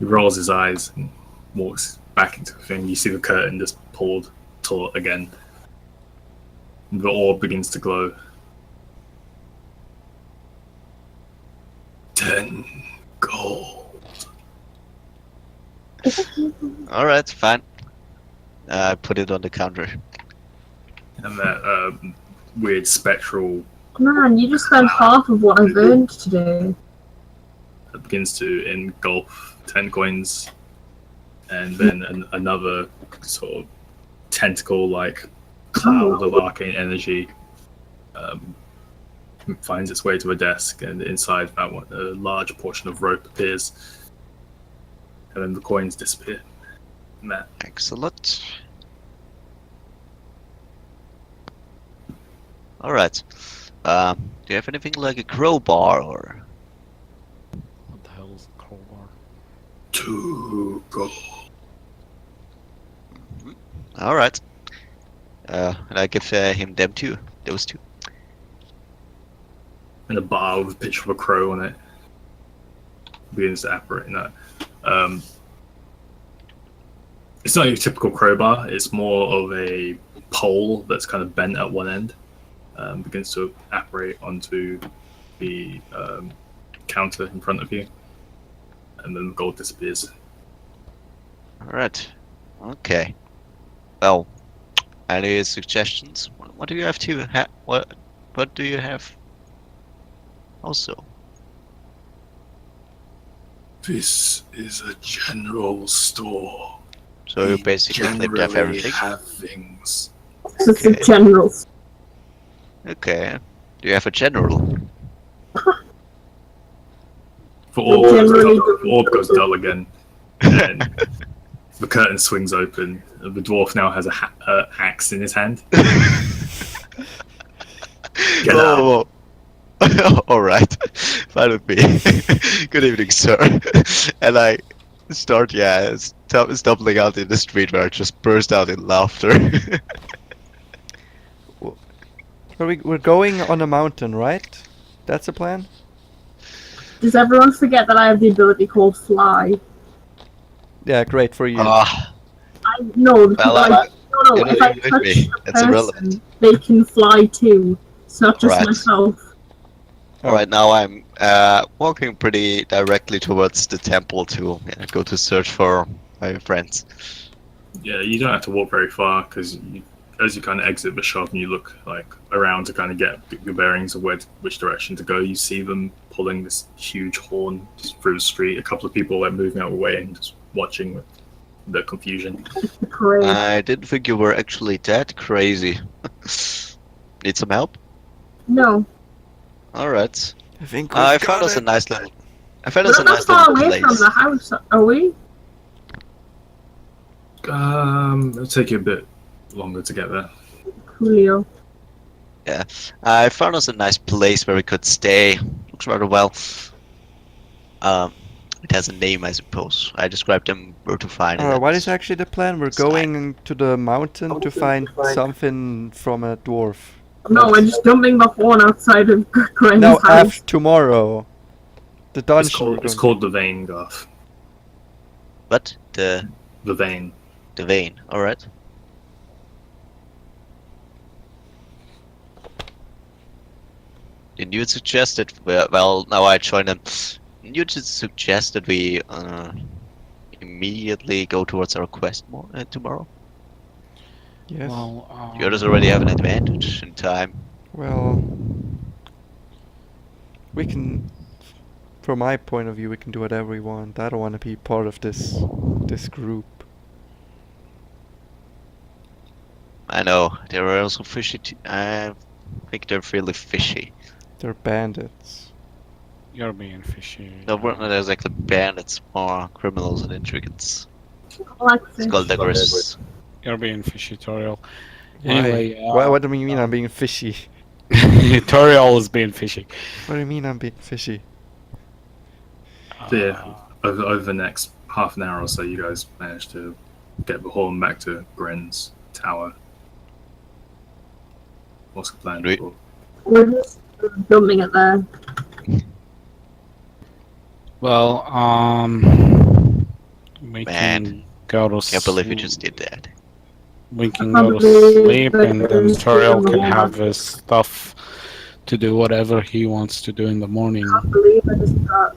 He rolls his eyes and walks back into the thing. You see the curtain just pulled taut again. The orb begins to glow. 10 gold. Alright, fine. I put it on the counter. And that weird spectral Man, you just spent half of what I've earned today. begins to engulf 10 coins. And then another sort of tentacle-like cloud of arcane energy finds its way to a desk, and inside that one, a large portion of rope appears, and then the coins disappear. Matt. Excellent. Alright. Do you have anything like a crowbar or... What the hell is a crowbar? 2 gold. Alright. And I give him them too. Those two. And a bar with a picture of a crow on it begins to apparate in that. It's not your typical crowbar, it's more of a pole that's kind of bent at one end. Begins to apparate onto the counter in front of you. And then the gold disappears. Alright. Okay. Well, any suggestions? What do you have to what do you have also? This is a general store. So you basically claim to have everything? Have things. This is general. Okay. Do you have a general? For orb goes dull again. And the curtain swings open. The dwarf now has a axe in his hand. Get out. Alright. Fine with me. Good evening, sir. And I start, stumbling out in the street where I just burst out in laughter. We're going on a mountain, right? That's the plan? Does everyone forget that I have the ability called fly? Yeah, great for you. I know. Well, no. If I touch a person, irrelevant. they can fly too. It's not just Right. myself. Alright, now I'm walking pretty directly towards the temple to go to search for my friends. Yeah, you don't have to walk very far because as you kind of exit the shop and you look like around to kind of get your bearings of which direction to go, you see them pulling this huge horn just through the street. A couple of people like moving out of the way and just watching with the confusion. Crazy. I didn't think you were actually that crazy. Need some help? No. Alright. I think I found us a nice little... We're not far away from the house, are we? It'll take you a bit longer to get there. Coolio. Yeah. I found us a nice place where we could stay. Looks rather well. It has a name, I suppose. I described them where to find it. what is actually the plan? We're going to the mountain to find something from a dwarf. No, we're just dumping the horn outside of Gwen's No, house. tomorrow. The dungeon. It's called the Vein, Garth. What? The Vein. vein. Alright. And you suggested, well, now I join them. You just suggest that we immediately go towards our quest tomorrow? Yes. Well, The others already have an advantage in time. Well, we can. From my point of view, we can do whatever we want. I don't want to be part of this group. I know, there are also fishy. I think they're really fishy. They're bandits. you're being fishy. No, we're not exactly bandits, more criminals and intrigues. I like It's fish. called Decorous. You're being fishy, Toriel. Why? Anyway, What do you mean I'm being fishy? Toriel is being fishy. What do you mean I'm being fishy? So yeah, over the next half an hour or so, you guys managed to get the horn back to Gren's tower. What's the plan? We- for- We're just dumping it there. Well, We Man, can go to can't believe you sl- just did that. We can I go to believe sleep, that and then there's Toriel still can more. have his stuff to do whatever he wants to do in the morning. I believe I just got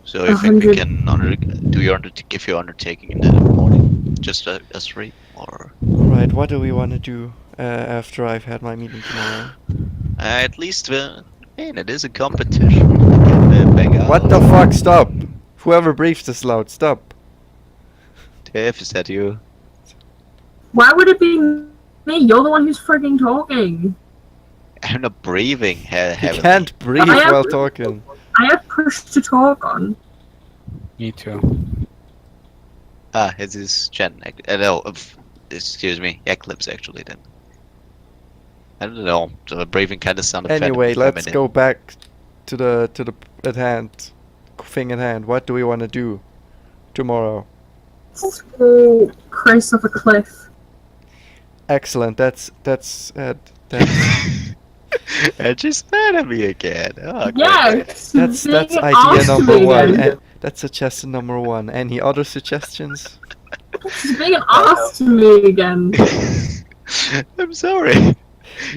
So you think we 100. can do your give your undertaking in the morning, just us three, or Alright, what do we want to do after I've had my meeting tomorrow? at least man, it is a competition. We can bang out. What the fuck? Stop! Whoever breathes this loud, stop! Dave, is that you? Why would it be me? You're the one who's frigging talking. I'm not breathing You heavily. can't breathe I am- while talking. I have push to talk on. Me too. Ah, it is Jen. No, excuse me, Eclipse actually then. I don't know. The breathing kind of sounded Anyway, let's feminine. go back to the at hand thing at hand. What do we want to do tomorrow? Pull Chris off a cliff. Excellent. That's And she's mad at me again. Oh, Yes! that's being an idea arse to number me one. again. That's suggestion number one. Any other suggestions? She's being an arse to me again. I'm sorry.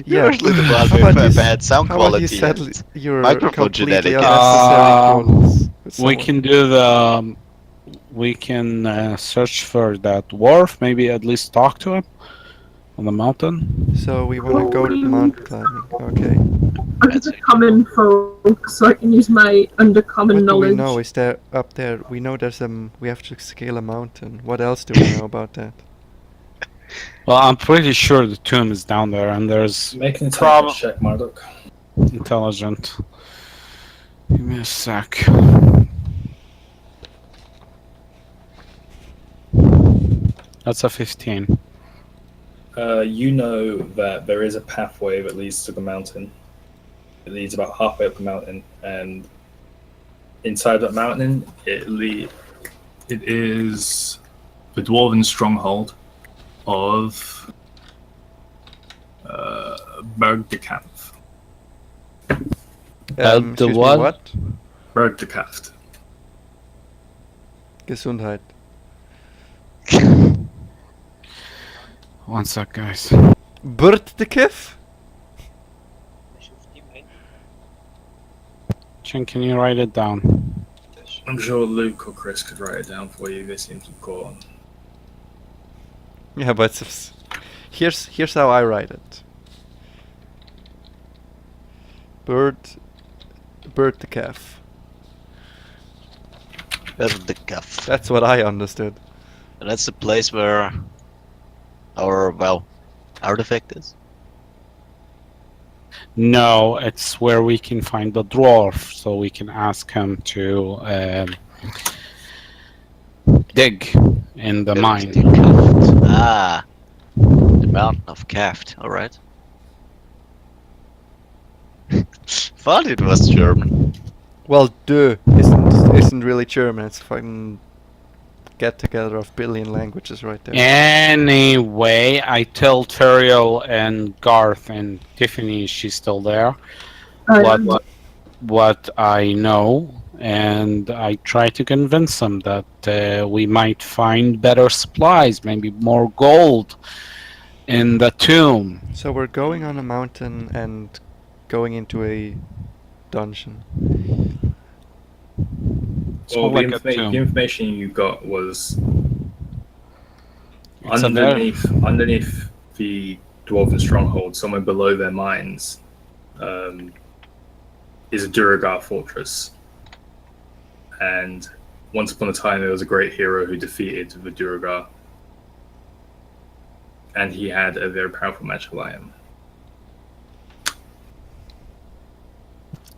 You're Yeah. actually the one How with about you bad sound How about you quality. settle and your microphone completely shenanigans. unnecessary quarrels? with We someone? can do the. We can search for that dwarf. Maybe at least talk to him on the mountain. So we want to go to mountain climbing. Okay. I'm just a common folk, so I can use my undercommon What do knowledge. we know? Is there up there? We know there's we have to scale a mountain. What else do we know about that? Well, I'm pretty sure the tomb is down there, and there's Make an Prob- intelligence check, Marduk. intelligent. Give me a sec. That's a 15. You know that there is a pathway that leads to the mountain. It leads about halfway up the mountain, and inside that mountain, it is the dwarven stronghold of Berg de Kampf. The Excuse me, what? what? Berg de Kaft. Gesundheit. One sec, guys. Burt de Kif? Chen, can you write it down? I'm sure Luke or Chris could write it down for you. They seem to call on. Yeah, but here's how I write it. Burt de Kef. The Gaff. That's what I understood. And that's the place where our, well, artifact is. No, it's where we can find the dwarf, so we can ask him to dig in the mine. The Kaft. Ah, the mountain of Kaft. All right. Thought it was German. Well, isn't really German. It's a fucking get together of billion languages right there. Anyway, I tell Teriel and Garth and Tiffany, she's still there, what I know, and I try to convince them that we might find better supplies, maybe more gold in the tomb. So we're going on a mountain and going into a dungeon. It's Well, more the, like a tomb. the information you got was It's a very- underneath the dwarven stronghold, somewhere below their mines, is a Duragar fortress. And once upon a time, there was a great hero who defeated the Duragar, and he had a very powerful magical item.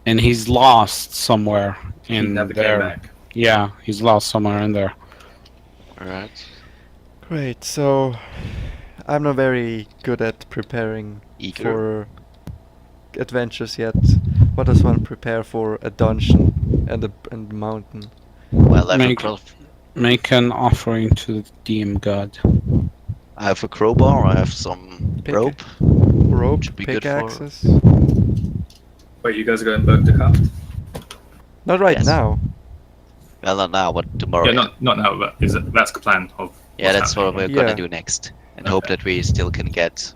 And he's lost somewhere He in never there. came back. Yeah, he's lost somewhere in there. All right. Great. So I'm not very good at preparing Eager. for adventures yet. What does one prepare for a dungeon and a mountain? Well, I have, Make- Make an offering to the DM god. I have a crowbar. I have some Pick rope. Rope, Should be good for- pickaxes. Wait, you guys are going Berg de Kaft? Not right Yes. now. Well, not now, but tomorrow. Yeah, not now, but that's the plan of. Yeah, what's that's what happening. we're gonna Yeah. do next, and hope that we still can get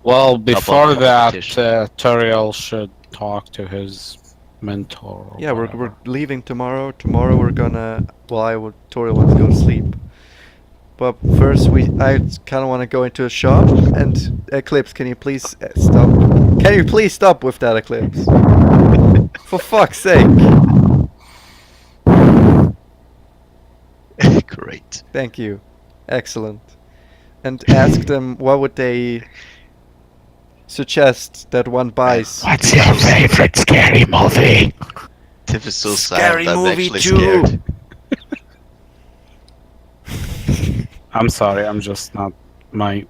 Well, before that, competition. Turiel should talk to his mentor. Or Yeah, we're whatever. leaving tomorrow. Tomorrow we're gonna. Well, Tori wants to go to sleep. But first, I kind of want to go into a shop. And Eclipse, can you please stop? Can you please stop with that, Eclipse? For fuck's sake! Great. Thank you. Excellent. And ask them what would they suggest that one buys. What's your favorite scary movie? Tiff is so Scary silent, I'm movie actually too. scared. I'm sorry, I'm just not. My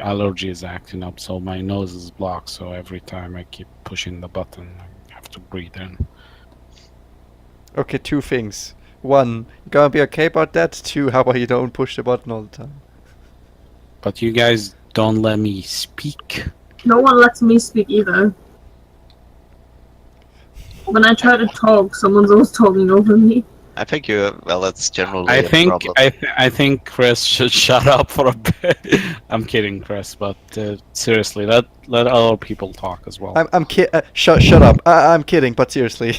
allergy is acting up, so my nose is blocked. So every time I keep pushing the button, I have to breathe in. Okay, two things. One, you gonna be okay about that? Two, how about you don't push the button all the time? But you guys don't let me speak. No one lets me speak either. When I try to talk, someone's always talking over me. I think that's generally I a think problem. I think Chris should shut up for a bit. I'm kidding, Chris, but seriously, let other people talk as well. Shut up. I'm kidding, but seriously.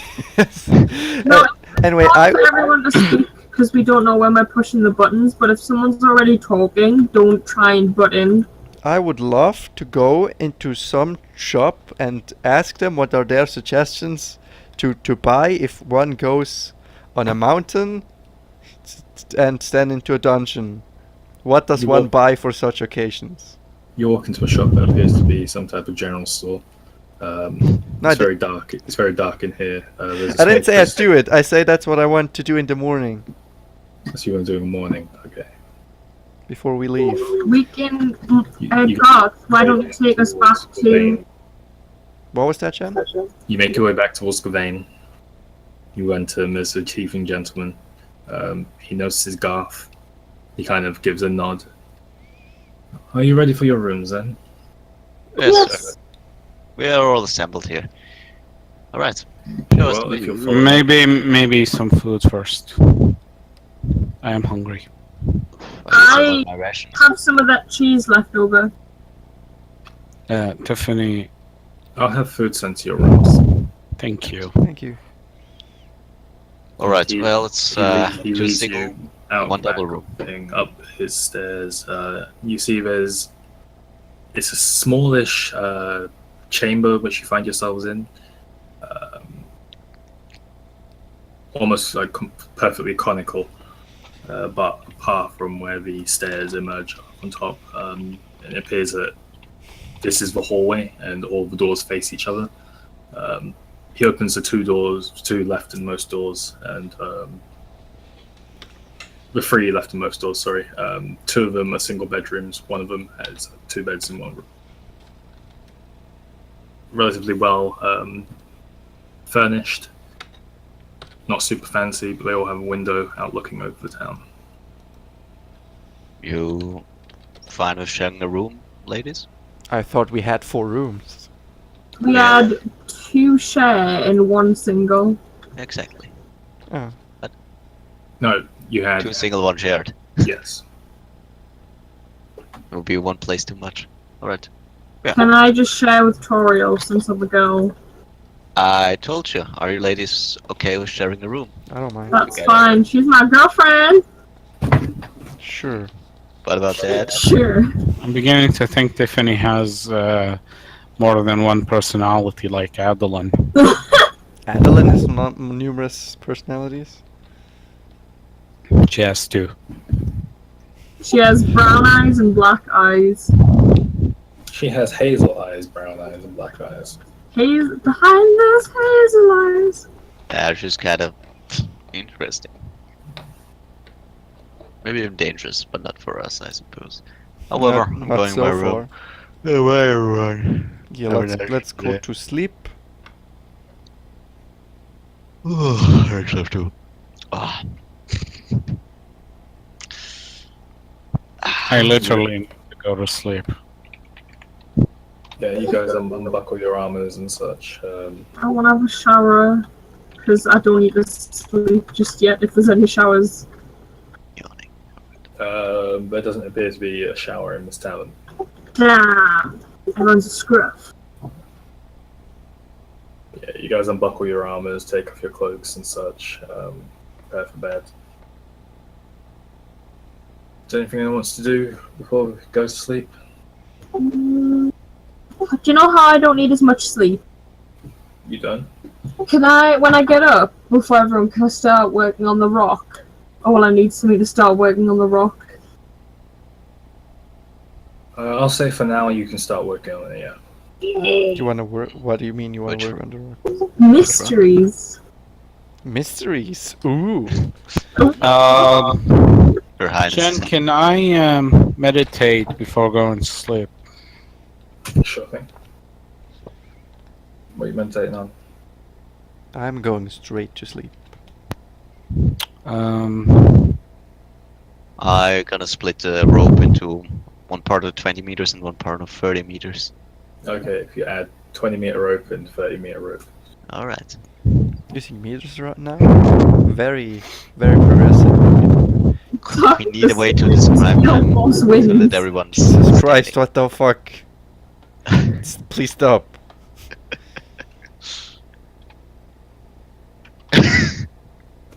No, Anyway, it's hard for everyone to speak because we don't know when we're pushing the buttons. But if someone's already talking, don't try and butt in. I would love to go into some shop and ask them what are their suggestions to buy if one goes on a mountain and stand into a dungeon. What does You one walk- buy for such occasions? You walk into a shop that appears to be some type of general store. No, It's very dark. It's very dark in here. There's a I didn't small say I'd prison. do it. I say that's what I want to do in the morning That's what you want to do in the morning. Okay. before we leave. We can. You- Garth, why don't you take us back to? What was that, Jen? You make your way back towards Gavain. You enter Mr. Chiefing Gentleman. He notices Garth. He kind of gives a nod. Are you ready for your rooms then? Yes, sir. We are all assembled here. Alright. Well, if you're following- Maybe some food first. I am hungry. I my rations. have some of that cheese left over. Tiffany, I'll have food sent to your rooms. thank you. Thank you. Alright, He- well, it's he two leads single, you out one back, double room. up his stairs. You see it's a smallish chamber which you find yourselves in. Almost like perfectly conical, but apart from where the stairs emerge up on top, it appears that this is the hallway and all the doors face each other. He opens the two leftmost doors, and the three leftmost doors, sorry. Two of them are single bedrooms, one of them has two beds in one room. Relatively well furnished. Not super fancy, but they all have a window out looking over the town. You fine with sharing a room, ladies? I thought we had 4 rooms. We had 2 share and 1 single. Exactly. Oh. No, you had 2 single, 1 shared. yes. It would be one place too much. Alright. Can I just share with Toriel since I'm a girl? I told you. Are you ladies okay with sharing a room? I don't mind. That's Okay. fine. She's my girlfriend. Sure. What about that? Sure. I'm beginning to think Tiffany has more than one personality like Adeline. Adeline has not numerous personalities. She has two. She has brown eyes and black eyes. She has hazel eyes, brown eyes, and black eyes. Behind those hazel eyes. That's just kind of interesting. Maybe even dangerous, but not for us, I suppose. However, I'm Not going so my room. far. Yeah, Have a let's nice let's go day. to sleep. I have to. Ah. I literally need to go to sleep. Yeah, you guys unbuckle your armors and such. I want to have a shower. because I don't need to sleep just yet if there's any showers. Yawning. There doesn't appear to be a shower in this tavern. Damn, everyone's a scruff. Yeah, you guys unbuckle your armors, take off your cloaks and such, prepare for bed. Is there anything anyone wants to do before we go to sleep? Do you know how I don't need as much sleep? You don't? Can I, when I get up before everyone, can I start working on the rock? Or will I need something to start working on the rock? I'll say for now you can start working on it, yeah. You want to work? What do you mean you want to work on the rock? Mysteries. Mysteries. Ooh. Your Highness. Jen, can I meditate before going to sleep? Sure thing. What are you meditating on? I'm going straight to sleep. I'm gonna split the rope into one part of 20 meters and one part of 30 meters. Okay, if you add 20-meter rope and 30-meter rope. Alright. Using meters right now? Very, very progressive. We need a way to describe them so that everyone's... Jesus Christ, what the fuck? Please stop.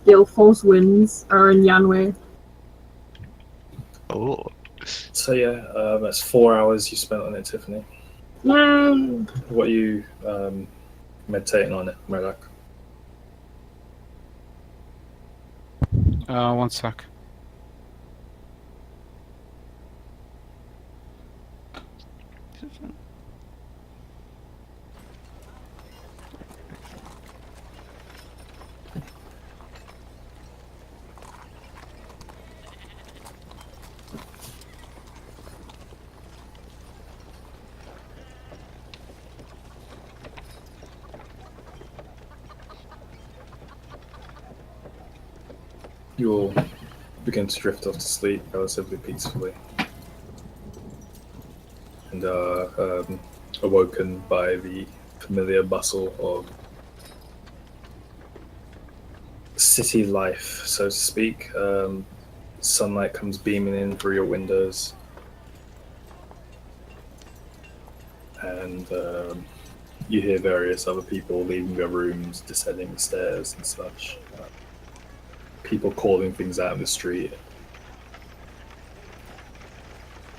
Gale Force winds are in Yanwei. Oh. So yeah, that's 4 hours you spent on it, Tiffany. Yay! What are you meditating on it, Murdoch? One sec. You'll begin to drift off to sleep relatively peacefully. And awoken by the familiar bustle of city life, so to speak. Sunlight comes beaming in through your windows. And you hear various other people leaving their rooms, descending the stairs and such. People calling things out in the street.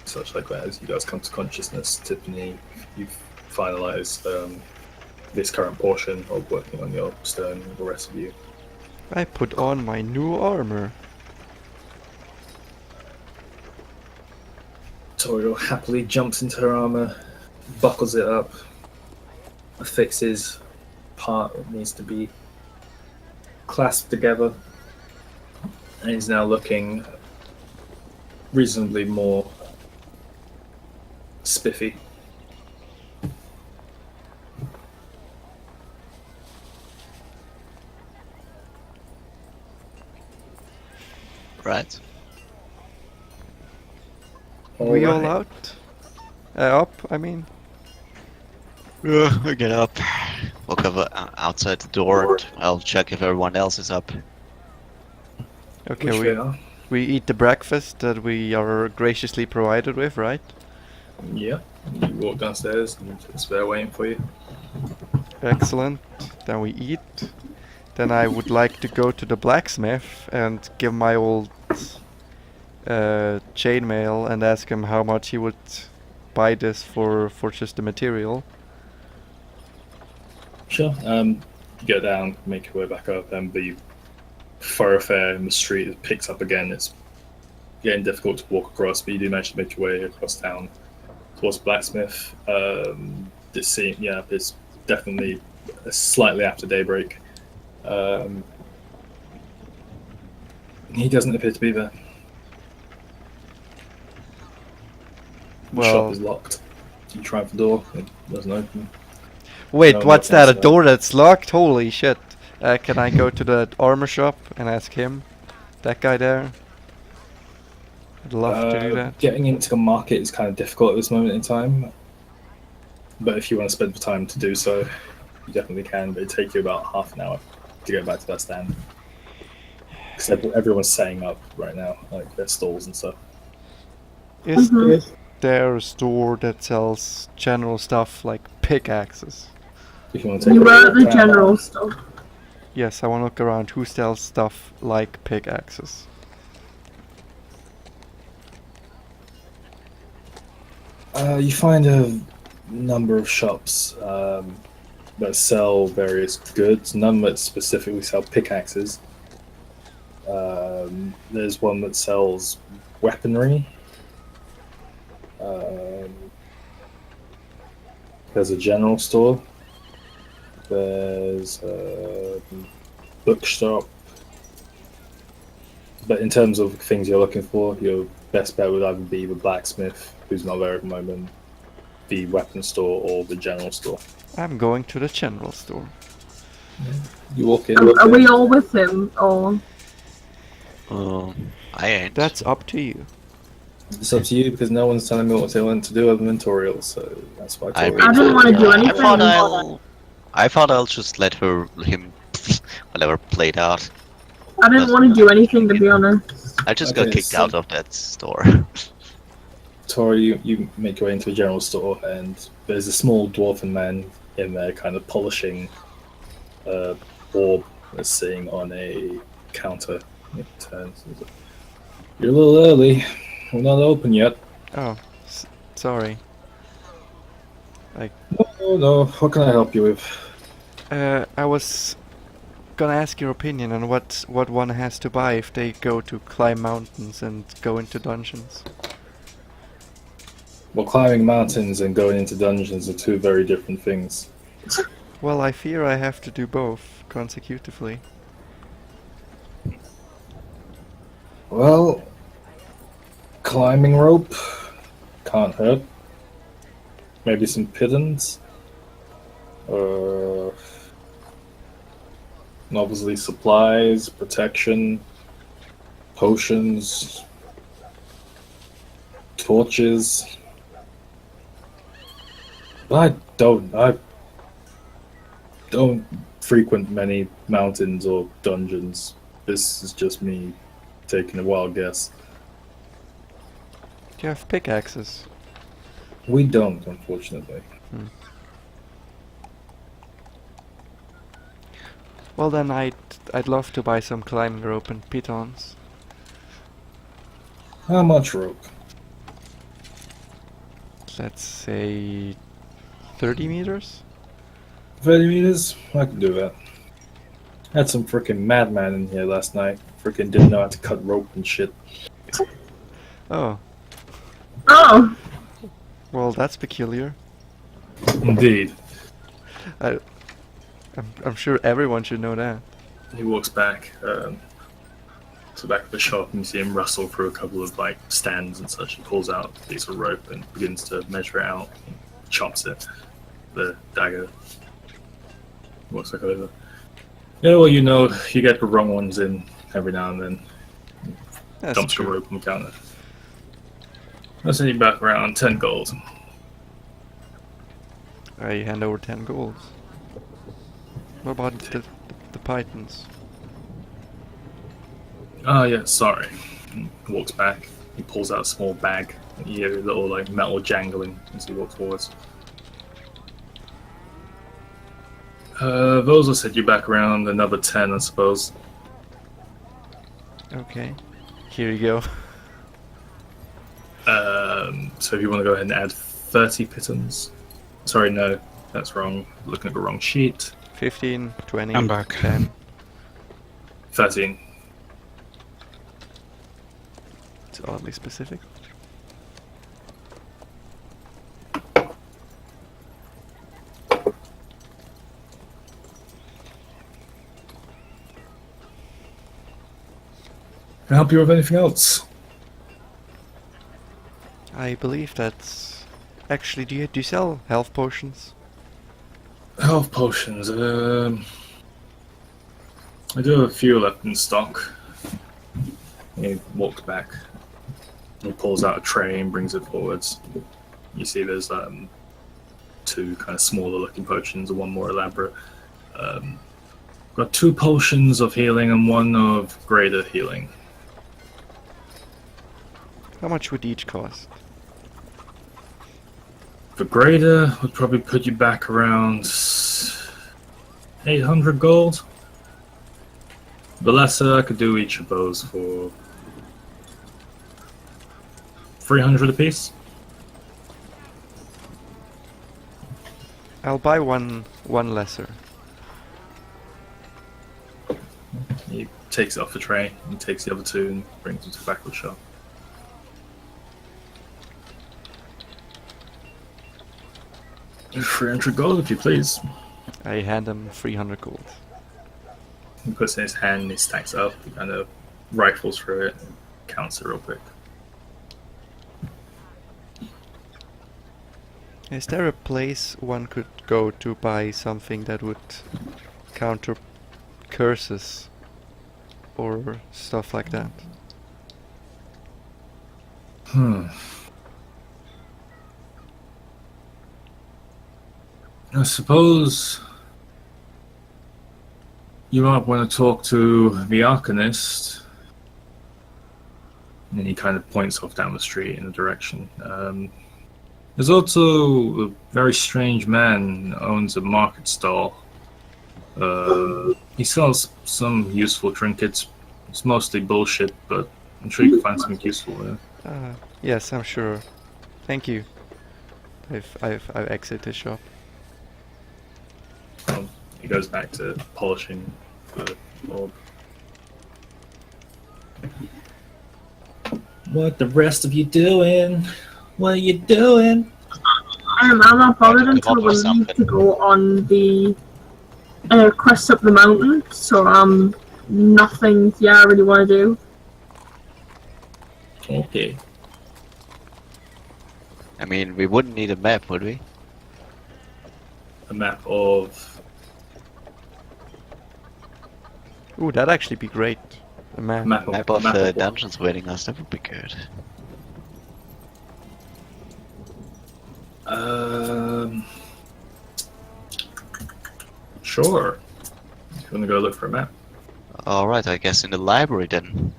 Such like that. As you guys come to consciousness, Tiffany, you've finalized this current portion of working on your stone, and the rest of you. I put on my new armor. Toriel happily jumps into her armor, buckles it up, affixes part that needs to be clasped together, and is now looking reasonably more spiffy. Right. We all Alright. out? Up, I mean. I get up. Walk over outside the door. And I'll check if everyone else is up. Okay, Which we we are. we eat the breakfast that we are graciously provided with, right? Yeah. You walk downstairs and it's there waiting for you. Excellent. Then we eat. Then I would like to go to the blacksmith and give my old chainmail and ask him how much he would buy this for just the material. Sure. You go down, make your way back up, and the thoroughfare in the street picks up again. It's getting difficult to walk across, but you do manage to make your way across town towards Blacksmith. This scene, yeah, it's definitely slightly after daybreak. He doesn't appear to be there. The Well- shop is locked. You try the door, it doesn't open. Wait, No, what's no, that? A that's door that's locked? Holy shit. Can I go to the armor shop and ask him? That guy there? I'd love to do that. Getting into the market is kind of difficult at this moment in time. But if you want to spend the time to do so, you definitely can, but it'd take you about half an hour. to get back to that stand. Because everyone's setting up right now, like their stalls and stuff. Is Mhm. there a store that sells general stuff like pickaxes? If you want to take You a were look at the around. general store. Yes, I want to look around. Who sells stuff like pickaxes? You find a number of shops that sell various goods. None that specifically sell pickaxes. There's one that sells weaponry. There's a general store. There's a bookshop. But in terms of things you're looking for, your best bet would either be the blacksmith, who's not there at the moment, the weapon store, or the general store. I'm going to the general store. You walk in. Are we all with him, or I ain't. That's up to you. It's up to you because no one's telling me what they want to do other than tutorials, so that's why I, I mean, didn't wanna do I anything. thought I'll just let him whatever play it out. I didn't want to do anything, to be honest. I just got Okay, kicked so- out of that store. Tori, you make your way into a general store, and there's a small dwarfen man in there, kind of polishing a orb that's sitting on a counter. He turns. He's like, "You're a little early. We're not open yet." Oh, sorry. No. What can I help you with? I was gonna ask your opinion on what one has to buy if they go to climb mountains and go into dungeons. Well, climbing mountains and going into dungeons are two very different things. Well, I fear I have to do both consecutively. Well, climbing rope can't hurt. Maybe some pittons. And obviously supplies, protection, potions, torches. I don't frequent many mountains or dungeons. This is just me taking a wild guess. Do you have pickaxes? We don't, unfortunately. Well then, I'd love to buy some climbing rope and pitons. How much rope? Let's say 30 meters? 30 meters? I can do that. Had some freaking madman in here last night. Freaking didn't know how to cut rope and shit. Oh, Oh, well that's peculiar. Indeed. I'm sure everyone should know that. He walks back to the back of the shop and you see him rustle through a couple of like stands and such. He pulls out a piece of rope and begins to measure it out. Chops it. The dagger. Walks back over. Yeah, well, you get the wrong ones in every now and then. That's Dumps the true. rope on the counter. I'll send you back around 10 gold. I hand over 10 golds. What about the pythons? Oh, yeah, sorry. He walks back. He pulls out a small bag. And you hear a little like metal jangling as he walks forwards. Those will set you back around another 10, I suppose. Okay. Here you go. So if you want to go ahead and add 30 pittons. Sorry, no, that's wrong. Looking at the wrong sheet. 15, 20, I'm back. 10. 13. It's oddly specific. Can I help you with anything else? I believe that's... Actually, do you sell health potions? Health potions. I do have a few left in stock. He walks back. He pulls out a tray and brings it forwards. You see there's two kind of smaller looking potions and one more elaborate. Got 2 potions of healing and 1 of greater healing. How much would each cost? The greater would probably put you back around 800 gold. The lesser, I could do each of those for 300 apiece. I'll buy one lesser. He takes it off the tray and takes the other 2 and brings them to the back of the shop. $300 gold, if you please. I hand him 300 gold. He puts it in his hand and he stacks it up. He kind of rifles through it and counts it real quick. Is there a place one could go to buy something that would counter curses or stuff like that? I suppose you might want to talk to the Arcanist. And he kind of points off down the street in a direction. There's also a very strange man who owns a market stall. He sells some useful trinkets. It's mostly bullshit, but I'm sure you can find something useful there. Yes, I'm sure. Thank you. I've exited the shop. He goes back to polishing the orb. What the rest of you doing? What are you doing? I'm not bothered Right, until come up we with leave to something. go on the quest up the mountain, so nothing I really want to do. Okay. I mean, we wouldn't need a map, would we? A map of... Ooh, that'd actually be great. A map. Map of the what? dungeons waiting us, that would be good. Sure. If you want to go look for a map. Alright, I guess in the library then.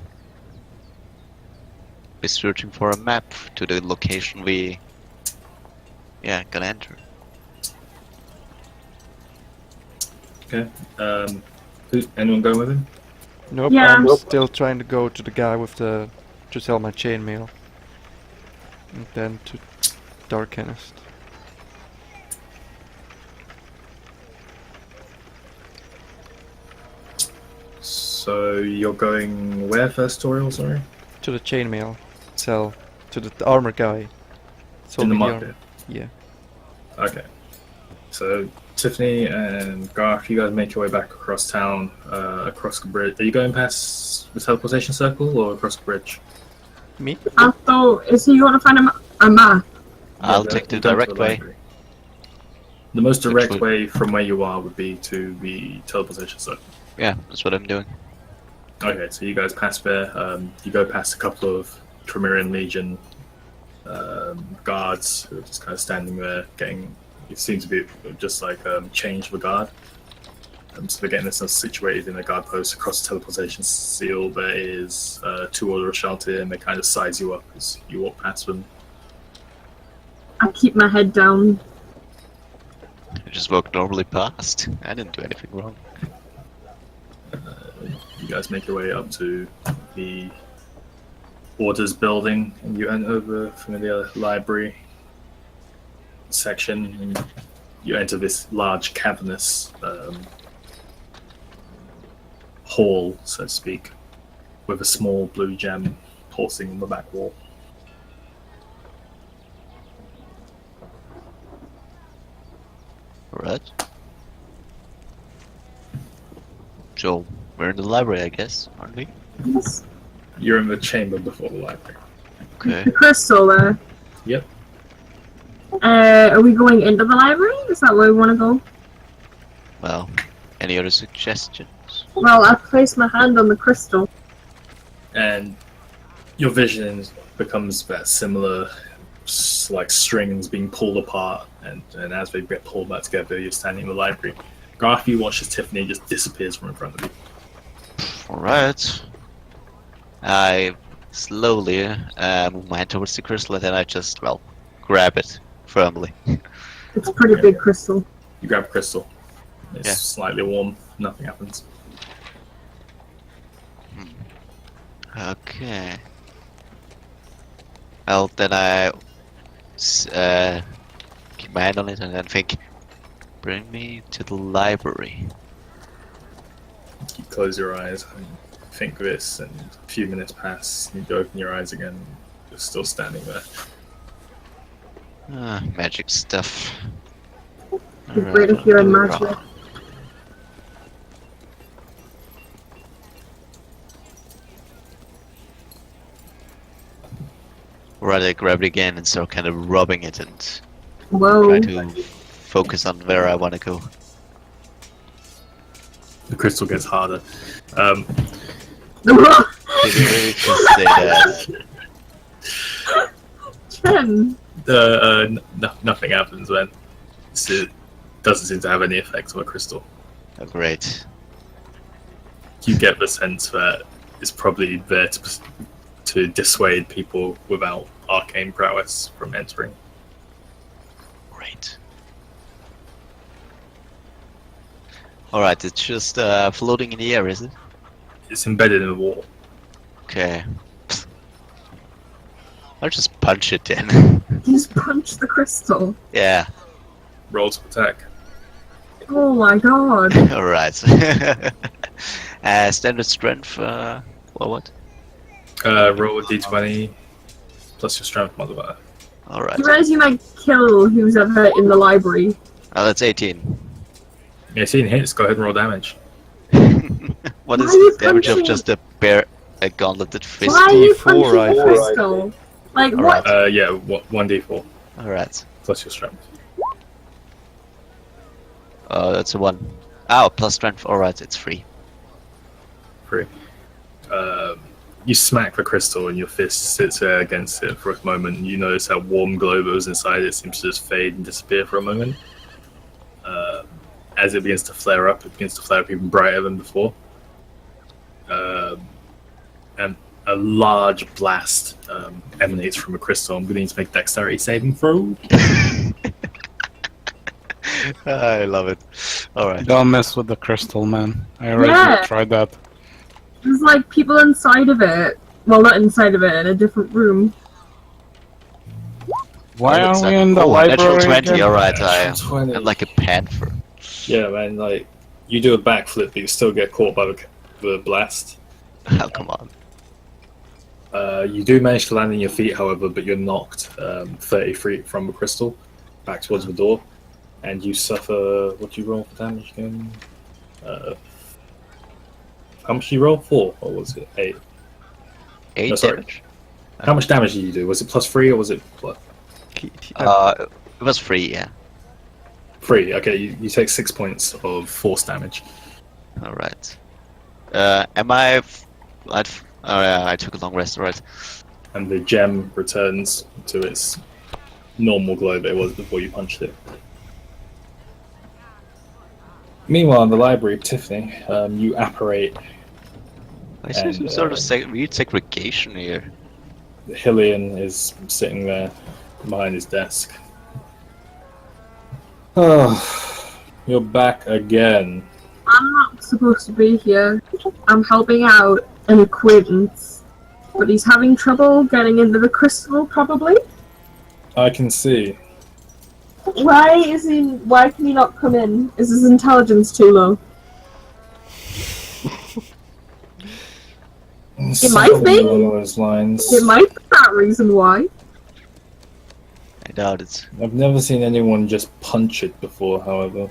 Be searching for a map to the location we... yeah, gonna enter. Okay. Anyone going with him? Nope, Yeah. I'm still trying to go to the guy with the... to sell my chainmail. And then to Darkenist. So you're going where first, Toriel? Sorry. To the chainmail. Sell to the armor guy. Sold In the me market. armor. Yeah. Okay. So Tiffany and Garth, you guys make your way back across town, across the bridge. Are you going past the teleportation circle or across the bridge? Me? I thought, is he going to find a map? I'll Yeah, take the you go to direct way. library. The most Which direct would- way from where you are would be to the teleportation circle. Yeah, that's what I'm doing. Okay, so you guys pass there. You go past a couple of Trymirian Legion guards who are just kind of standing there, getting. It seems to be just like change the guard. So they're getting themselves situated in a guard post across the teleportation seal. There is 2 order of shelter, and they kind of size you up as you walk past them. I keep my head down. I just walked normally past. I didn't do anything wrong. You guys make your way up to the orders building, and you enter the familiar library section, and you enter this large cavernous hall, so to speak, with a small blue gem pulsing on the back wall. Alright. So, we're in the library, I guess, aren't we? Yes. You're in the chamber before the library. Okay. The crystal there. Yep. Are we going into the library? Is that where we want to go? Well, any other suggestions? Well, I placed my hand on the crystal. And your vision becomes that similar, like strings being pulled apart, and as they get pulled back together, you're standing in the library. Garth, you watch as Tiffany just disappears from in front of you. Alright. I slowly move my hand towards the crystal and then I just, well, grab it firmly. It's a pretty big crystal. You grab a crystal. It's Yeah. slightly warm. Nothing happens. Okay. Well, then I keep my hand on it and then think, bring me to the library. You close your eyes and think this, and a few minutes pass, and you open your eyes again. You're still standing there. Magic stuff. Be great if you're in magic. Right, I grab it again and start kind of rubbing it and Whoa. try to focus on where I want to go. The crystal gets harder. Did you really just say that? Chen. Nothing happens when it doesn't seem to have any effect on a crystal. Oh, great. You get the sense that it's probably there to dissuade people without arcane prowess from entering. Great. Alright, it's just floating in the air, is it? It's embedded in the wall. Okay. I'll just punch it then. You just punched the crystal. Yeah. Roll to attack. Oh my god. Alright. Standard strength, what? Roll a d20 plus your strength modifier. Alright. You realize you might kill who's ever in the library. Oh, that's 18. 18 hits, go ahead and roll damage. What Why is are you the damage of punching- just a gauntleted fist? Why are you 54, punching I the think. crystal? Like, Alright. what? Yeah, 1d4 Alright. plus your strength. Oh, that's a 1. Oh, plus strength. Alright, it's free. 3. You smack the crystal and your fist sits there against it for a moment. You notice that warm glow that was inside it seems to just fade and disappear for a moment. As it begins to flare up, it begins to flare up even brighter than before. And a large blast emanates from a crystal. I'm going to need to make dexterity saving throw. I love it. Alright. Don't mess with the crystal, man. I already Yeah. tried that. There's like people inside of it. Well, not inside of it, in a different room. Why Oh, it's are we a- in the oh, library? Natural 20, again? alright. Natural 20. I'm like a panther. Yeah, man, like, you do a backflip, but you still get caught by the blast. Oh, come on. You do manage to land on your feet, however, but you're knocked 30 feet from the crystal back towards the door, and you suffer. What do you roll for damage again? How much did you roll? 4, or was it 8? 8 No, sorry. damage? How much damage did you do? Was it +3 or was it plus It was free, yeah. 3? Okay, you take 6 points of force damage. Alright. Am I... oh yeah, I took a long rest, right. And the gem returns to its normal glow that it was before you punched it. Meanwhile, in the library, Tiffany, you apparate. I see some And, sort of weird segregation here. Hillian is sitting there behind his desk. Oh, you're back again. I'm not supposed to be here. I'm helping out an acquaintance. But he's having trouble getting into the crystal, probably? I can see. Why can he not come in? Is his intelligence too low? It might be. Along those lines. It might be that reason why. I doubt it. I've never seen anyone just punch it before, however.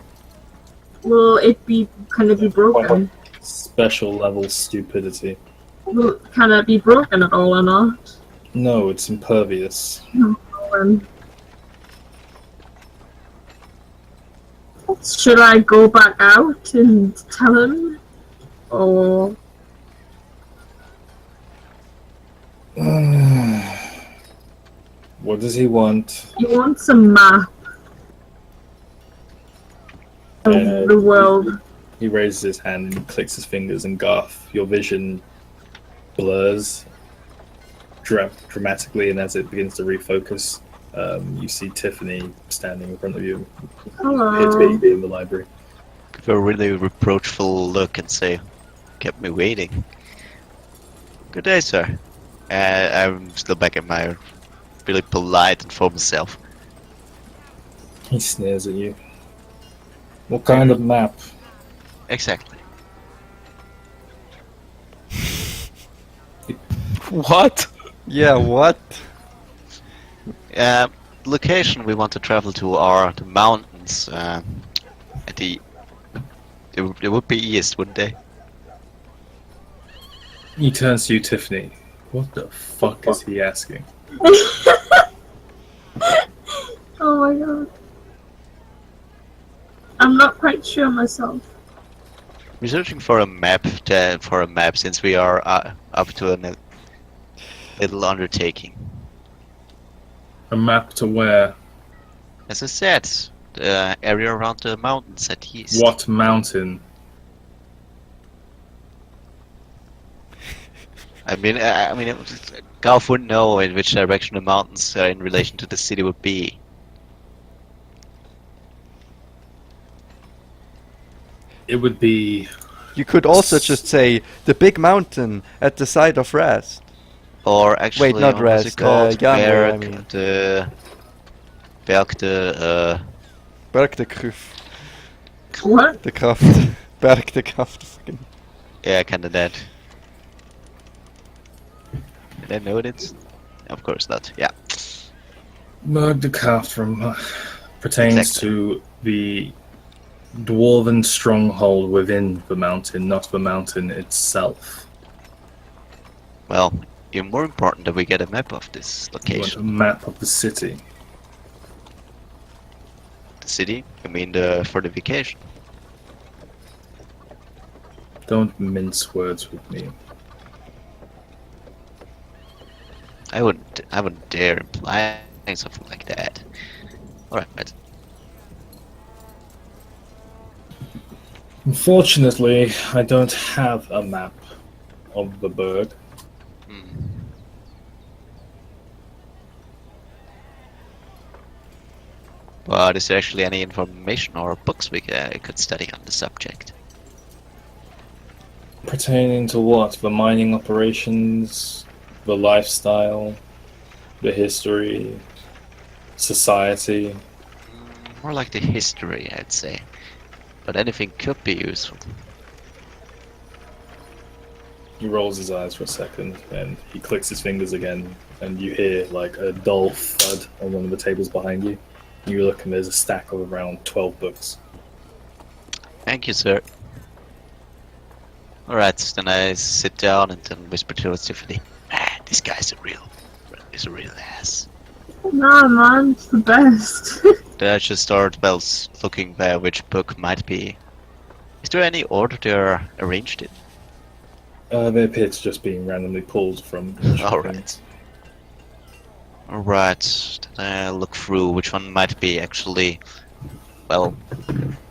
Will it be, can it be broken? Special level stupidity. Can it be broken at all or not? No, it's impervious. Should I go back out and tell him? Or... What does he want? He wants a map. Uh, in the world. He raises his hand and clicks his fingers, and Garth, your vision blurs dramatically, and as it begins to refocus, you see Tiffany standing in front of you. Appears to Hello. be in the library. Give a really reproachful look and say, "Kept me waiting." Good day, sir. I'm still back in my really polite and formal self. He sneers at you. What kind of map? Exactly. What? Yeah, what? Location we want to travel to are the mountains. At the it would be east, wouldn't they? He turns to you, Tiffany. What the fuck is he asking? Oh my god. I'm not quite sure myself. We're searching for a map. Since we are up to a little undertaking. A map to where? As I said, the area around the mountains at east. What mountain? I mean, Golf wouldn't know in which direction the mountains in relation to the city would be. It would be. You could also just say the big mountain at the side of Rast. Or actually, Wait, not what was it Rast, called? Yammer, I Berg, mean. Berg de, Berg de Kruf. What? De Kraft. Berg de Kraft. Fucking- yeah, kinda that. Did I know it? Of course not, yeah. Berg de Kaftrum pertains Exactly. to the dwarven stronghold within the mountain, not the mountain itself. Well, even more important that we get a map of this You want location. a map of the city. The city? I mean the fortification. Don't mince words with me. I wouldn't dare imply something like that. Alright. Unfortunately, I don't have a map of the Berg. But is there actually any information or books we could study on the subject? Pertaining to what? The mining operations, the lifestyle, the history, society. More like the history, I'd say. But anything could be useful. He rolls his eyes for a second, and he clicks his fingers again, and you hear like a dull thud on one of the tables behind you. You look, and there's a stack of around 12 books. Thank you, sir. Alright, then I sit down and then whisper towards Tiffany. Man, this guy's a real ass. Nah, man, it's the best. Then I just start looking by which book might be. Is there any order they're arranged in? They appear to just being randomly pulled from each Alright. things. Alright, then I look through which one might be actually, well,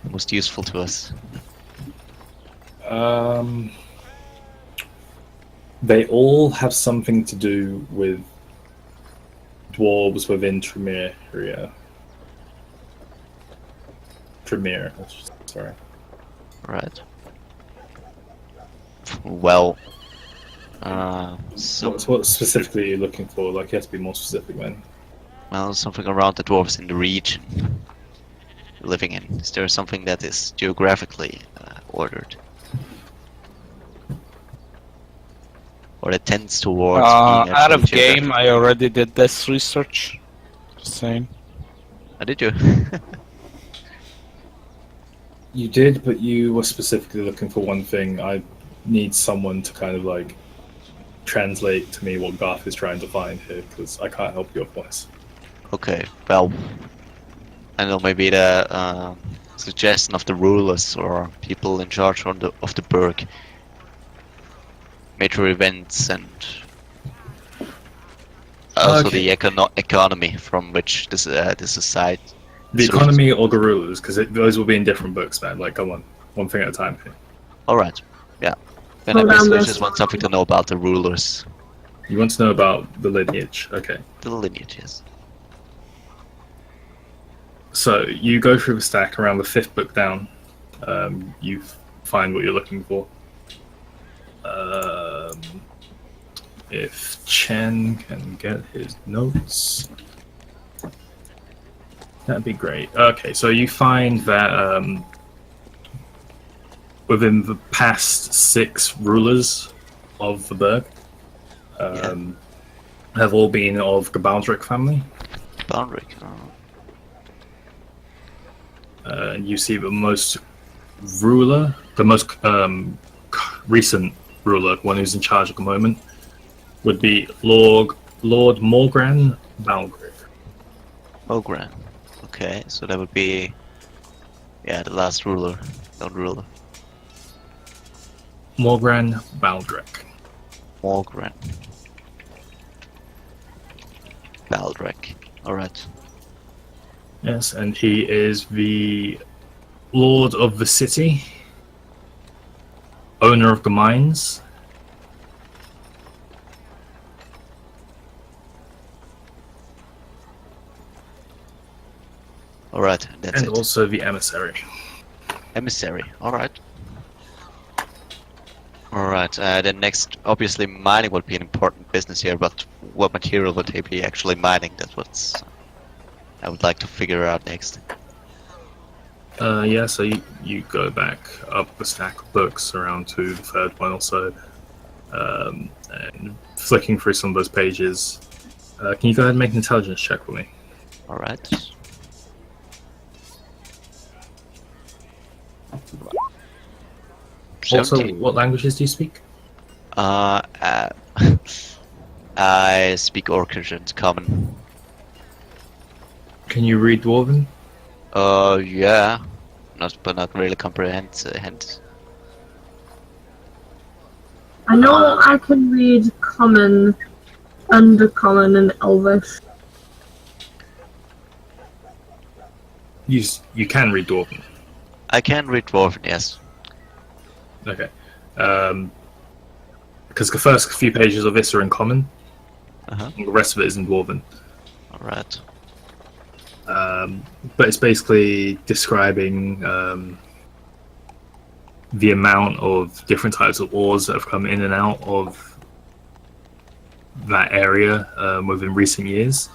most useful to us. They all have something to do with dwarves within Trymira. Sorry. Right. Well, so What specifically are you looking for? Like, you have to be more specific, man. well, something around the dwarves in the region we're living in. Is there something that is geographically ordered, or that tends towards being Out of actually game, I already did this research. Just saying. How did you? You did, but you were specifically looking for one thing. I need someone to kind of like translate to me what Garth is trying to find here, because I can't help you otherwise. Okay, well, I know maybe the suggestion of the rulers or people in charge of the burg, major events, and also Okay. the economy from which this society The sort of- economy or the rulers, because those will be in different books, man. Like, come on, one thing at a time here. All right. Yeah. Then Hold I on, basically miss. just want something to know about the rulers, You want to know about the lineage, okay? the lineages. So you go through the stack around the 5th book down. You find what you're looking for. If Chen can get his notes, that'd be great. Okay, so you find that within the past 6 rulers of the Berg have all been of the Baldric family. Boundary. And you see the most recent ruler, one who's in charge at the moment, would be Lord Morgran Balgric. Ogran. Okay, so that would be, yeah, the last ruler, not ruler. Morgran Baldric. Morgran. Baldric. Alright. Yes, and he is the Lord of the City, owner of the mines. Alright, that's And it. also the Emissary. Emissary. Alright. Alright, then next, obviously mining would be an important business here, but what material would they be actually mining? That's what's I would like to figure out next. Yeah, so you go back up the stack of books around to the 3rd one or so, and flicking through some of those pages. Can you go ahead and make an intelligence check for me? Alright. Also, 17. what languages do you speak? I speak Orcish and Common. Can you read Dwarven? Yeah. But not really comprehend. I know I can read Common, Undercommon, and Elvish. You can read Dwarven. I can read Dwarven, yes. Okay. Because the first few pages of this are in Common, Uh-huh. and the rest of it is in Dwarven. Alright. But it's basically describing the amount of different types of ores that have come in and out of that area within recent years.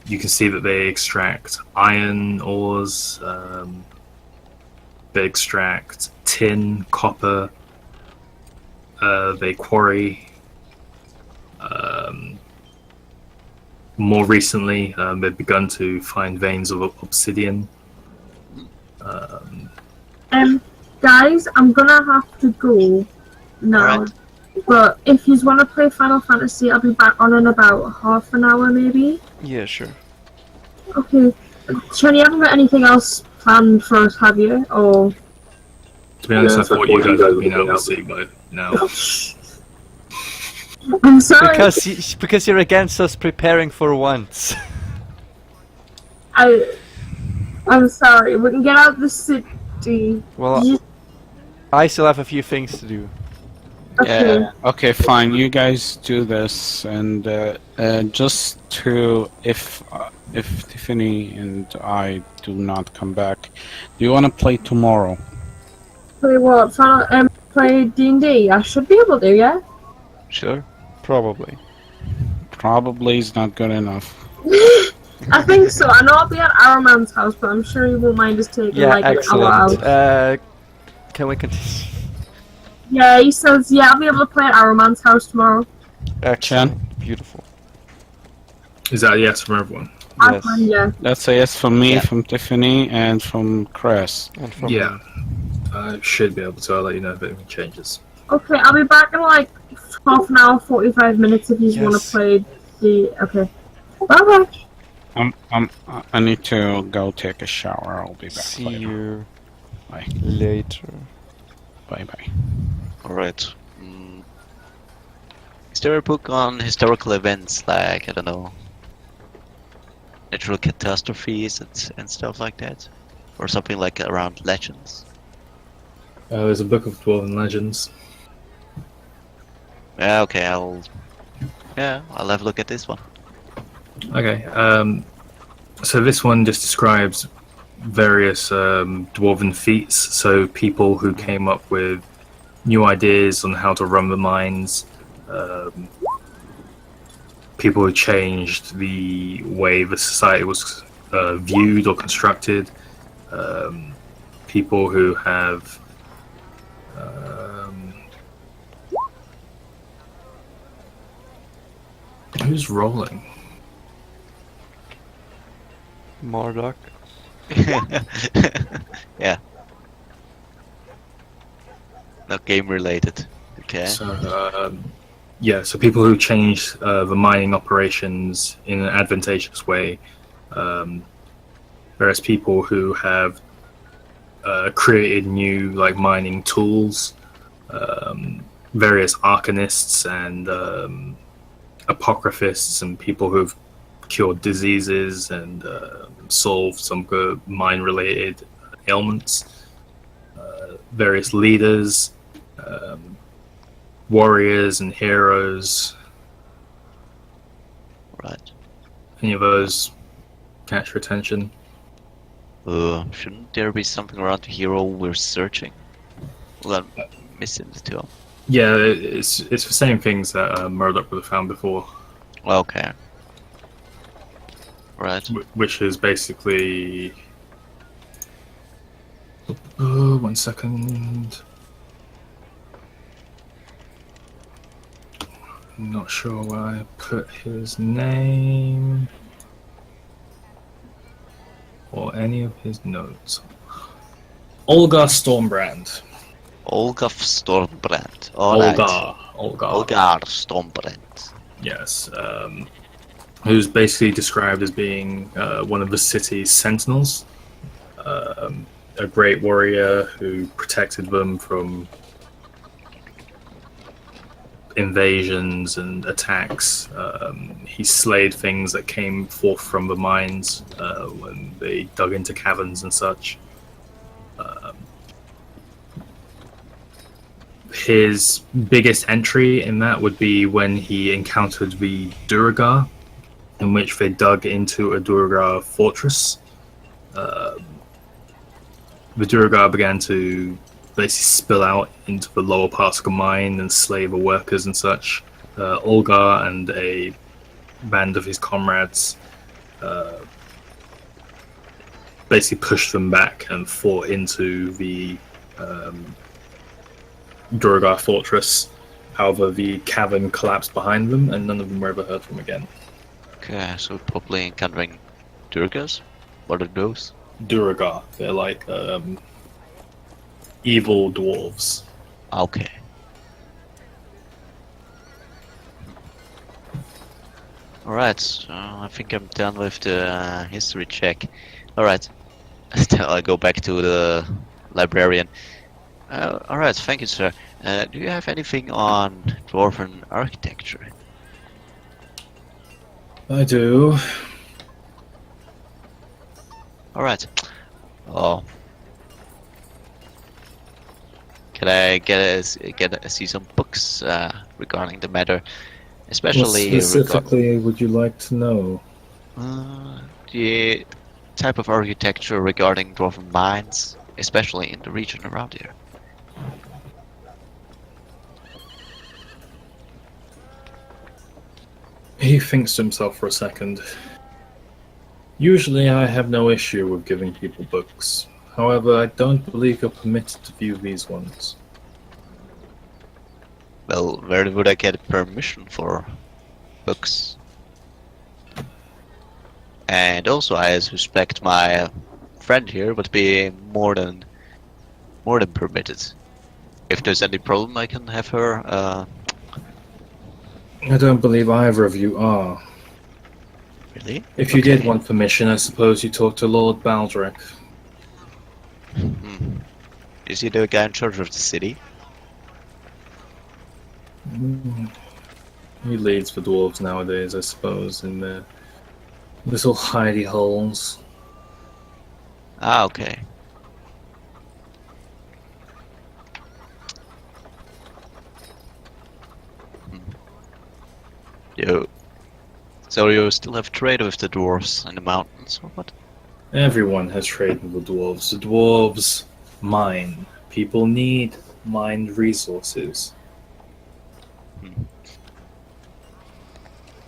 You can see that they extract iron ores, they extract tin, copper, they quarry. More recently, they've begun to find veins of obsidian. Guys, I'm gonna have to go now. Alright. But if you want to play Final Fantasy, I'll be back on in about half an hour, maybe. Yeah, sure. Okay. Chen, you haven't got anything else planned for us, have you? Or To be honest, I thought you guys would be able to see by now. I'm sorry. Because you're against us preparing for once. I'm sorry. We can get out of the city. Well, You- I still have a few things to do. Okay. Yeah. Okay, fine. You guys do this, and just to if Tiffany and I do not come back, do you want to play tomorrow? Play what? Play D&D. I should be able to, yeah. Sure. Probably. Probably is not good enough. I think so. I know I'll be at Araman's house, but I'm sure he won't mind us taking Yeah, like an hour out. excellent. Can we continue? Yeah, he says, yeah, I'll be able to play at Araman's house tomorrow. Excellent. Beautiful. Is that a yes from everyone? I Yes. can, yeah. That's a yes from me, Yeah. from Tiffany, and from Chris. And from Yeah. I should be able to. I'll let you know if anything changes. Okay, I'll be back in like half an hour, 45 minutes if you want to Yes. play the... Okay. Bye-bye. I need to go take a shower. I'll be back See later. you Bye. later. Bye bye. Alright. Is there a book on historical events, like, I don't know, natural catastrophes and stuff like that, or something like around legends. There's a book of Dwarven legends. Yeah, okay, I'll have a look at this one. Okay. So this one just describes various dwarven feats. So people who came up with new ideas on how to run the mines. People who changed the way the society was viewed or constructed. People who have who's rolling? Marduk. Yeah. Not game related. Okay. So yeah, so people who change the mining operations in an advantageous way. Various people who have created new like mining tools. Various arcanists and apocryphists and people who've cured diseases and solved some good mine-related ailments. Various leaders, warriors and heroes. Right. Any of those catch your attention? Shouldn't there be something around the hero we're searching? Well, I'm missing the two. Yeah, it's the same things that Murdoch would have found before. Okay. Right. Which is basically. Oh, 1 second. I'm not sure where I put his name or any of his notes. Olga Stormbrand. Olga Stormbrand. Alright. Olga. Stormbrand. Yes. Who's basically described as being one of the city's sentinels. A great warrior who protected them from invasions and attacks. He slayed things that came forth from the mines when they dug into caverns and such. His biggest entry in that would be when he encountered the Duragar, in which they dug into a Duragar fortress. The Duragar began to basically spill out into the lower parts of the mine and slay the workers and such. Olgar and a band of his comrades basically pushed them back and fought into the Duragar fortress. However, the cavern collapsed behind them and none of them were ever heard from again. Okay, so probably encountering Durgas? What are those? Duragar, they're like evil dwarves. Okay. Alright, so I think I'm done with the history check. Alright, I'll go back to the librarian. Alright, thank you, sir. Do you have anything on dwarven architecture? I do. Alright. Oh. Can I see some books regarding the matter? Especially what specifically would you like to know? The type of architecture regarding dwarven mines, especially in the region around here. He thinks to himself for a second. Usually I have no issue with giving people books. However, I don't believe you're permitted to view these ones. Well, where would I get permission for books? And also, I suspect my friend here would be more than permitted. If there's any problem, I can have her. I don't believe either of you are. Really? If you Okay. did want permission, I suppose you talk to Lord Baldric. Is he the guy in charge of the city? He leads the dwarves nowadays, I suppose, in the Little hidey holes. Ah, okay. Yo. So you still have trade with the dwarves in the mountains, or what? Everyone has trade with the dwarves. The dwarves mine. People need mined resources.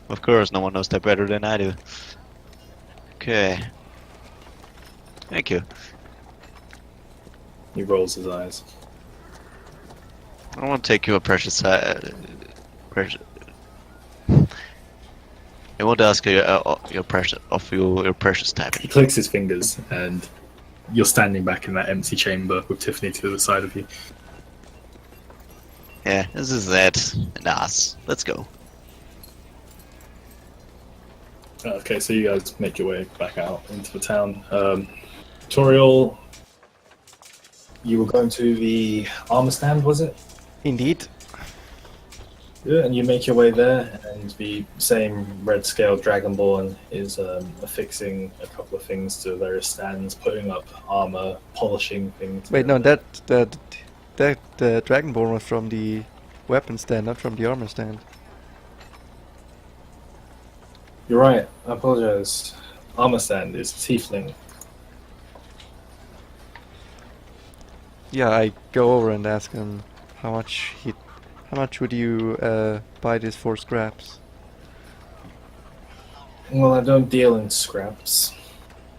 Of course, no one knows that better than I do. Okay. Thank you. He rolls his eyes. I want to take your precious. Precious. I want to ask you your precious your precious type. He clicks his fingers, and you're standing back in that empty chamber with Tiffany to the side of you. Yeah, this is it. And us. Let's go. Okay, so you guys make your way back out into the town. Toriel, you were going to the armor stand, was it? Indeed. Yeah, and you make your way there, and the same red scale dragonborn is affixing a couple of things to various stands, putting up armor, polishing things. Wait, no, that Dragonborn was from the weapon stand, not from the armor stand. You're right. I apologize. Armor stand is tiefling. Yeah, I go over and ask him how much would you buy this for scraps? Well, I don't deal in scraps.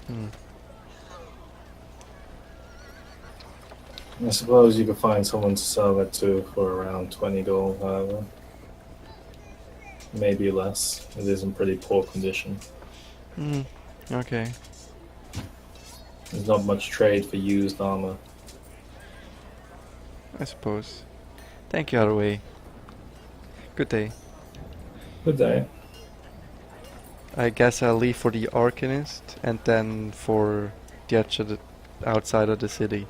Hmm. I suppose you could find someone to sell that to for around 20 gold, however. Maybe less. It is in pretty poor condition. Hmm. Okay. There's not much trade for used armor. I suppose. Thank you, Hathaway. Good day. Good day. I guess I'll leave for the Arcanist and then for the outside of the city.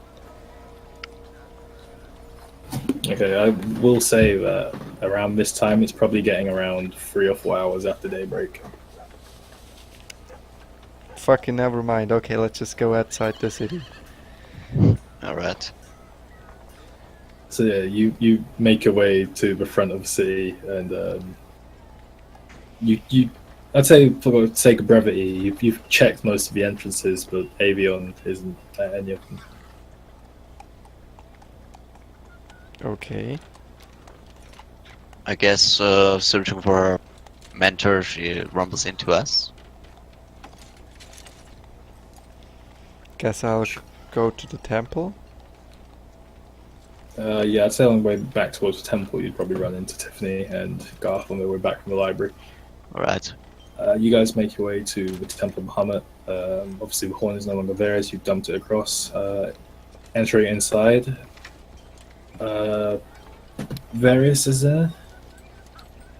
Okay, I will say that around this time it's probably getting around 3 or 4 hours after daybreak. Fucking never mind. Okay, let's just go outside the city. Alright. So yeah, you make your way to the front of the city, and you I'd say for the sake of brevity, you've checked most of the entrances, but Avion isn't at any of them. Okay. I guess searching for a mentor, she rumbles into us. Guess I'll go to the temple. Yeah, I'd say on the way back towards the temple, you'd probably run into Tiffany and Garth on their way back from the library. Alright. You guys make your way to the Temple of Bahamut. Obviously, the horn is no longer there as you've dumped it across. Entering inside, Various is there.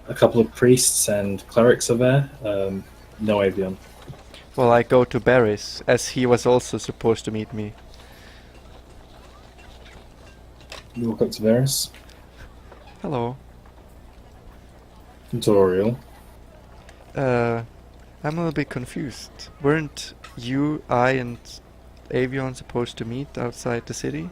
A couple of priests and clerics are there. No Avion. Well, I go to Barris, as he was also supposed to meet me. You walk up to Varys. Hello. Toriel. I'm a little bit confused. Weren't you, I, and Avion supposed to meet outside the city?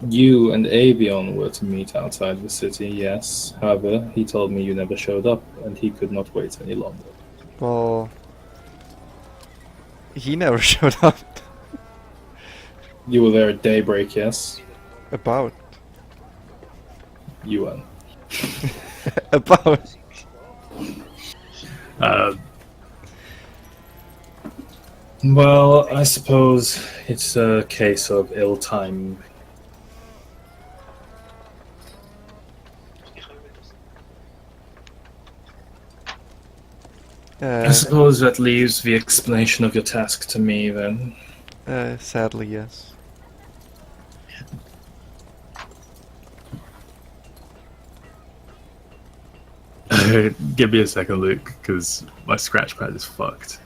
You and Avion were to meet outside the city, yes. However, he told me you never showed up, and he could not wait any longer. Well, he never showed up. You were there at daybreak, yes? About. You went. About. Well, I suppose it's a case of ill time. I suppose that leaves the explanation of your task to me, then. Sadly, yes. Give me a second, Luke, because my scratch pad is fucked.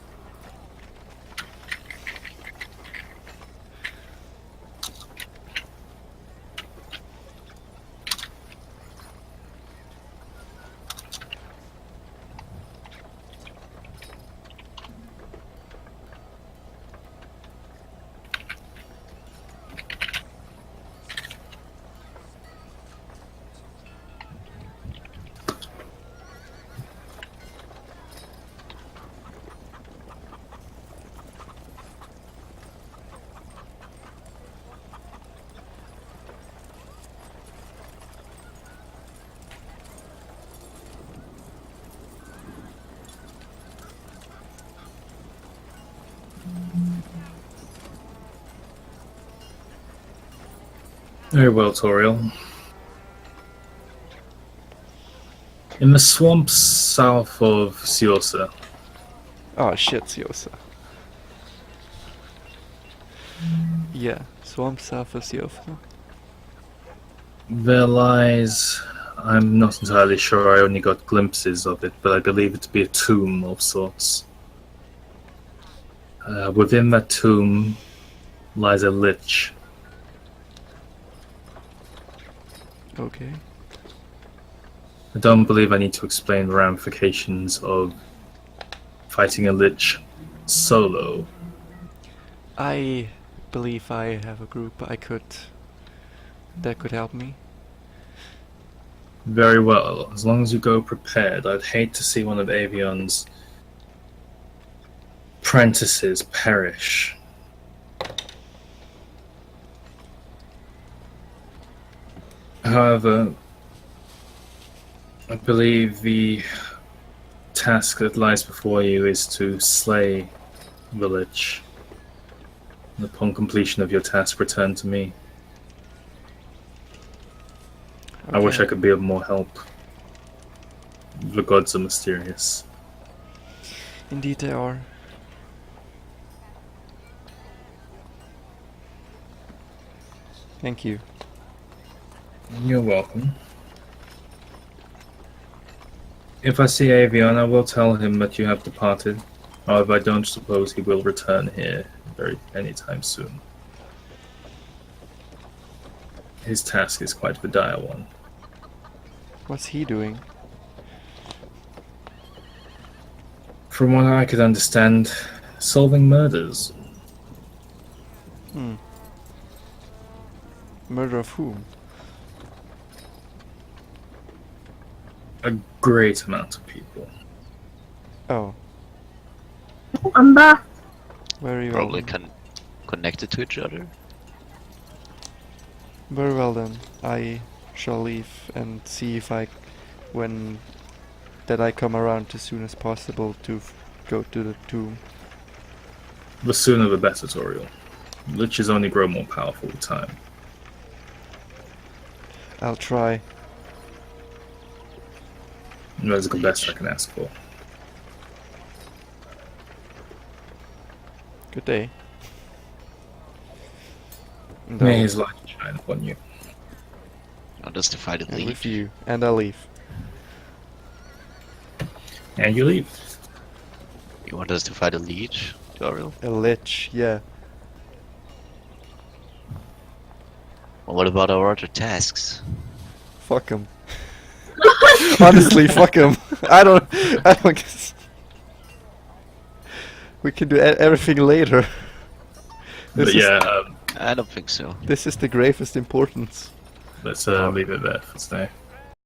Very well, Toriel. In the swamps south of Siosa, Oh shit, Siosa. Yeah, swamp south of Siosa. there lies. I'm not entirely sure, I only got glimpses of it, but I believe it to be a tomb of sorts. Within that tomb lies a lich. Okay. I don't believe I need to explain the ramifications of fighting a lich solo. I believe I have a group that could help me. Very well, as long as you go prepared. I'd hate to see one of Avion's apprentices perish. However, I believe the task that lies before you is to slay the lich. And upon completion of your task, return to me. I wish I Okay. could be of more help. The gods are mysterious. Indeed they are. Thank you. You're welcome. If I see Avion, I will tell him that you have departed. However, I don't suppose he will return here anytime soon. His task is quite the dire one. What's he doing? From what I could understand, solving murders. Hmm. Murder of whom? A great amount of people. Oh, I'm back. very well. Probably Then. connected to each other. Very well then. I shall leave and see if I come around as soon as possible to go to the tomb. The sooner the better, Toriel. Liches only grow more powerful with time. I'll try. That's the best I can ask for. Good day. And May I'll- his light shine upon you. How does the fight and lead? with you. And I'll leave. And you leave. You want us to fight a leech, Doriel? A lich, yeah. Well, what about our other tasks? Fuck him. Honestly, fuck him. I don't guess. We can do everything later. But This yeah, I don't think so. This is the gravest importance. let's leave it there for today.